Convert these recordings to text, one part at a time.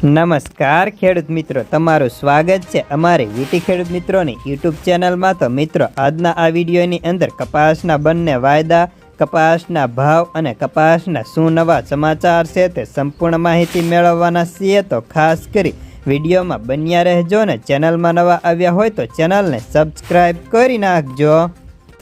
નમસ્કાર ખેડૂત મિત્રો, તમારું સ્વાગત છે અમારી વીટી ખેડૂત મિત્રોની યુટ્યુબ ચેનલમાં। તો મિત્રો, આજના આ વિડીયોની અંદર કપાસના બંને વાયદા, કપાસના ભાવ અને કપાસના શું નવા સમાચાર છે તે સંપૂર્ણ માહિતી મેળવવાના છીએ। તો ખાસ કરી વિડીયોમાં બન્યા રહેજો ને ચેનલમાં નવા આવ્યા હોય તો ચેનલને સબસ્ક્રાઈબ કરી નાખજો।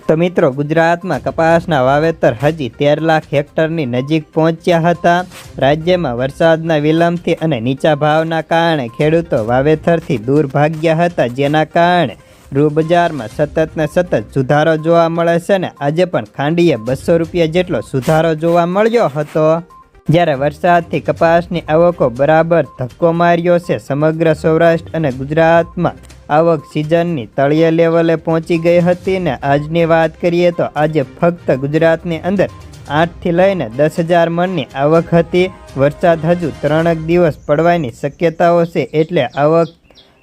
તો મિત્રો, ગુજરાતમાં કપાસના વાવેતર હજી 13 લાખ હેક્ટરની નજીક પહોંચ્યા હતા। રાજ્યમાં વરસાદના વિલંબથી અને નીચા ભાવના કારણે ખેડૂતો વાવેતરથી દૂર ભાગ્યા હતા, જેના કારણે રૂ બજારમાં સતત ને સતત સુધારો જોવા મળે છે ને આજે પણ ખાંડીએ 200 રૂપિયા જેટલો સુધારો જોવા મળ્યો હતો। જ્યારે વરસાદથી કપાસની આવકો બરાબર ધક્કો માર્યો છે। સમગ્ર સૌરાષ્ટ્ર અને ગુજરાતમાં આવક સિઝનની તળિયે લેવલે પહોંચી ગઈ હતી ને આજની વાત કરીએ તો આજે ફક્ત ગુજરાતની અંદર 8થી લઈને 10,000 મણની આવક હતી। વરસાદ હજુ 3 દિવસ પડવાની શક્યતાઓ છે, એટલે આવક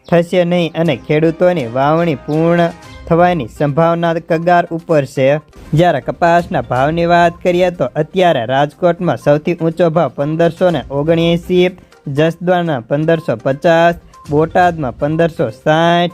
થશે નહીં અને ખેડૂતોની વાવણી પૂર્ણ થવાની સંભાવના કગાર ઉપર છે। જ્યારે કપાસના ભાવની વાત કરીએ તો અત્યારે રાજકોટમાં સૌથી ઊંચો ભાવ 1579, જસદણમાં 1550, બોટાદમાં 1560,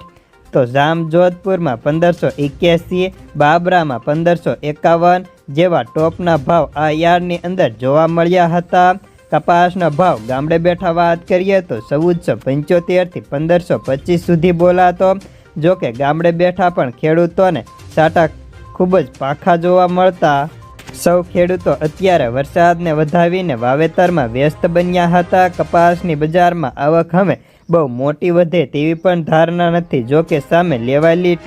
તો જામજોધપુરમાં 1581, બાબરામાં 1551 જેવા ટોપના ભાવ આ યાર્ડની અંદર જોવા મળ્યા હતા। કપાસનો ભાવ ગામડે બેઠા વાત કરીએ તો 1475થી 1525 સુધી બોલાતો। જોકે ગામડે બેઠા પણ ખેડૂતોને સાટા ખૂબ જ પાખા જોવા મળતા। સૌ ખેડૂતો અત્યારે વરસાદને વધાવીને વાવેતરમાં વ્યસ્ત બન્યા હતા। કપાસની બજારમાં આવક હવે બહુ મોટી વધે તેવી પણ ધારણા નથી। જોકે સામે લેવાયેલી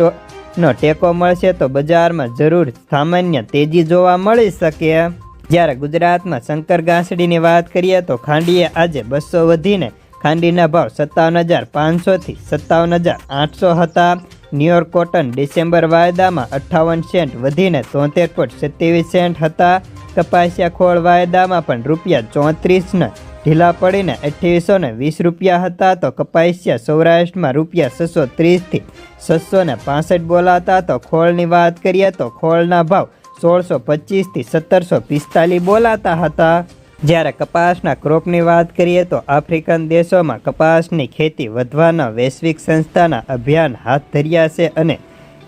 નો ટેકો મળશે તો બજારમાં જરૂર સામાન્ય તેજી જોવા મળી શકે। જ્યારે ગુજરાતમાં શંકર ઘાસડીની વાત કરીએ તો ખાંડીએ આજે 200 વધીને ખાંડીના ભાવ 57,500થી 57,800 હતા। ન્યુયોર્ક કોટન ડિસેમ્બર વાયદામાં 58 સેન્ટ વધીને 73.27 સેન્ટ હતા। કપાસિયા ખોળ વાયદામાં પણ ₹34 ઢીલા પડીને 2820 રૂપિયા હતા। તો કપાસિયા સૌરાષ્ટ્રમાં ₹630થી 665 બોલાતા। તો ખોળની વાત કરીએ તો ખોળના ભાવ 1625થી 1745 બોલાતા હતા। જ્યારે કપાસના ક્રોપની વાત કરીએ તો આફ્રિકન દેશોમાં કપાસની ખેતી વધવાના વૈશ્વિક સંસ્થાના અભિયાન હાથ ધર્યા છે અને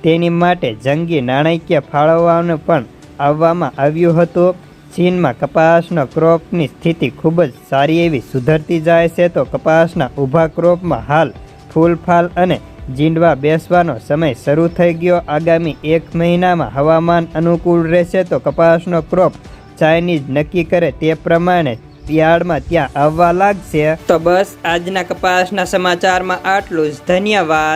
તેની માટે જંગી નાણાકીય ફાળવવાનું પણ આવવામાં આવ્યું હતું। ચીનમાં કપાસના ક્રોપની સ્થિતિ ખૂબ જ સારી એવી સુધરતી જાય છે। તો કપાસના ઊભા ક્રોપમાં હાલ ફૂલફાલ અને જીંડવા બેસવાનો સમય શરૂ થઈ ગયો। આગામી 1 મહિનામાં હવામાન અનુકૂળ રહેશે તો કપાસનો ક્રોપ ચાઇનીઝ નક્કી કરે તે પ્રમાણે યાર્ડમાં ત્યાં આવવા લાગશે। તો બસ આજના કપાસના સમાચારમાં આટલું જ। ધન્યવાદ।